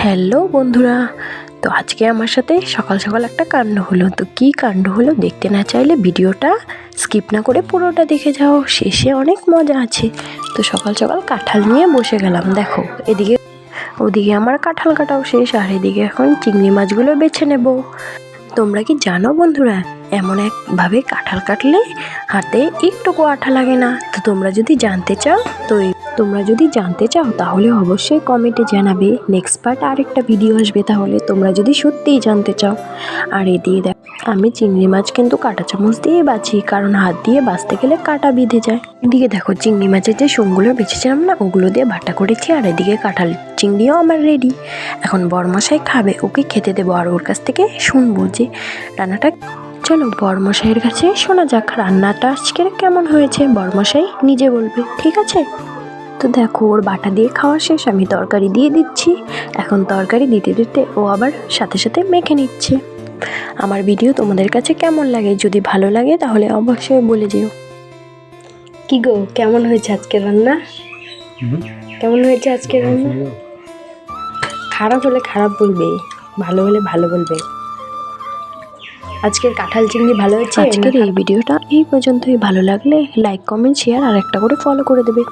Hello বন্ধুরা, তো আজকে আমার সাথে সকাল সকাল একটা কাণ্ড হলো। তো কী কাণ্ড হলো দেখতে না চাইলে ভিডিওটা স্কিপ না করে পুরোটা দেখে যাও, শেষে অনেক মজা আছে। তো সকাল সকাল কাঁঠাল নিয়ে বসে গেলাম। দেখো এদিকে ওদিকে আমার কাঁঠাল কাটাও শেষ, আর এদিকে এখন চিংড়ি মাছগুলো বেছে নেব। তোমরা কি জানো বন্ধুরা, এমন একভাবে কাঁঠাল কাটলে হাতে একটুকু আঠা লাগে না। তো তোমরা যদি জানতে চাও তাহলে অবশ্যই কমেন্টে জানাবে। নেক্সট পার্ট আরেকটা ভিডিও আসবে, তাহলে তোমরা যদি সত্যিই জানতে চাও। আর এদিকে দেখো আমি চিংড়ি মাছ কিন্তু কাঁটা চামচ দিয়ে বাছি, কারণ হাত দিয়ে বাছতে গেলে কাঁটা বিঁধে যায়। এদিকে দেখো চিংড়ি মাছের যে শুঁড়গুলো বেছেছিলাম না, ওগুলো দিয়ে বাটা করেছি। আর এদিকে কাঁঠাল চিংড়িও আমার রেডি। এখন বরমশাই খাবে, ওকে খেতে দেবো আর ওর কাছ থেকে শুনবো যে রান্নাটা। চলো বরমশাইয়ের কাছে শোনা যাক রান্নাটা আজকের কেমন হয়েছে। বরমশাই নিজে বলবে, ঠিক আছে? তো দেখো ওর বাটা দিয়ে খাওয়া শেষ, আমি তরকারি দিয়ে দিচ্ছি। এখন তরকারি দিতে দিতে ও আবার সাথে সাথে মেখে নিচ্ছে। আমার ভিডিও তোমাদের কাছে কেমন লাগে? যদি ভালো লাগে তাহলে অবশ্যই বলে যেও। কি গো, কেমন হয়েছে আজকের রান্না? কেমন হয়েছে আজকের রান্না? খারাপ হলে খারাপ বলবে, ভালো হলে ভালো বলবে। আজকের কাঁঠাল চিংড়ি ভালো হয়েছে। আজকের এই ভিডিওটা এই পর্যন্তই। ভালো লাগলে লাইক, কমেন্ট, শেয়ার আর একটা করে ফলো করে দেবে।